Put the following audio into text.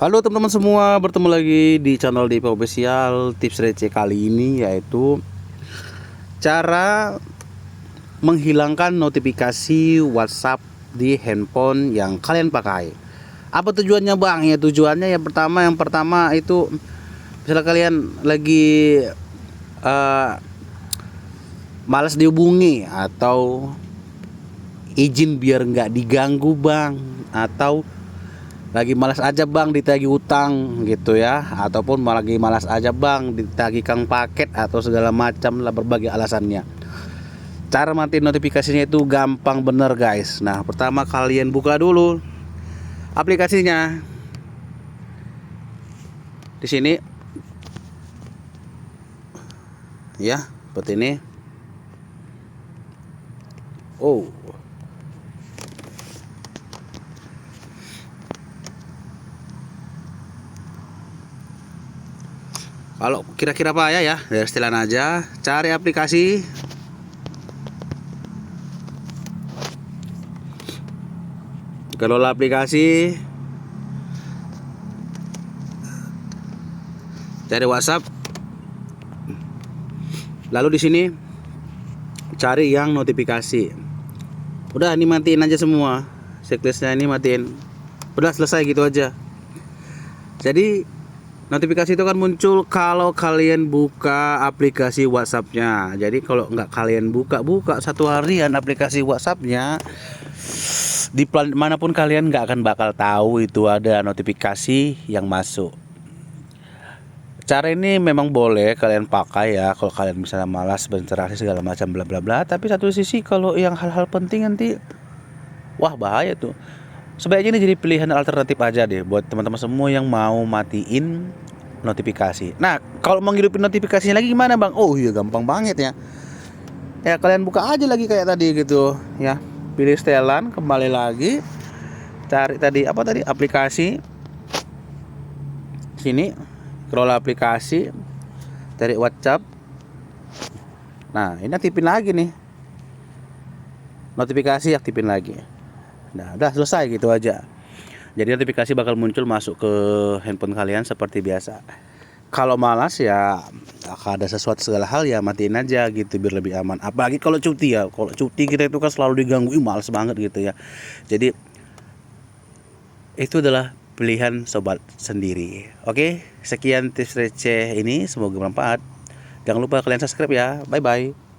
Halo teman-teman semua, bertemu lagi di channel Dipa Official. Tips receh kali ini yaitu cara menghilangkan notifikasi WhatsApp di handphone yang kalian pakai. Apa tujuannya bang? Ya tujuannya yang pertama itu misalnya kalian lagi malas dihubungi atau izin biar nggak diganggu bang, atau lagi malas aja bang ditagih utang gitu ya, ataupun lagi malas aja bang ditagih kang paket atau segala macam lah, berbagai alasannya. Cara matiin notifikasinya itu gampang bener guys. Nah pertama kalian buka dulu aplikasinya di sini ya, seperti ini. Kalau kira-kira apa ya, dari setelan aja, cari aplikasi. Kelola aplikasi, cari WhatsApp. Lalu di sini cari yang notifikasi. Udah, ini matiin aja semua. Checklistnya ini matiin. Udah selesai gitu aja. Jadi notifikasi itu kan muncul kalau kalian buka aplikasi WhatsAppnya. Jadi kalau nggak kalian buka satu harian aplikasi WhatsAppnya, di planet manapun kalian nggak akan bakal tahu itu ada notifikasi yang masuk. Cara ini memang boleh kalian pakai ya kalau kalian misalnya malas berinteraksi segala macam bla bla bla. Tapi satu sisi kalau yang hal-hal penting nanti, wah bahaya tuh. Sebaiknya ini jadi pilihan alternatif aja deh buat teman-teman semua yang mau matiin notifikasi. Nah, kalau mau ngidupin notifikasinya lagi gimana bang? Oh iya, gampang banget ya. Ya kalian buka aja lagi kayak tadi gitu ya. Pilih setelan, kembali lagi, cari tadi apa tadi, aplikasi. Sini, scroll aplikasi, cari WhatsApp. Nah, ini aktifin lagi nih. Notifikasi aktifin lagi. Nah, udah selesai gitu aja. Jadi notifikasi bakal muncul masuk ke handphone kalian seperti biasa. Kalau malas ya, ada sesuatu segala hal ya matiin aja gitu biar lebih aman. Apalagi kalau cuti ya. Kalau cuti kita itu kan selalu diganggu, males banget gitu ya. Jadi itu adalah pilihan sobat sendiri. Oke, sekian tips receh ini, semoga bermanfaat. Jangan lupa kalian subscribe ya. Bye bye.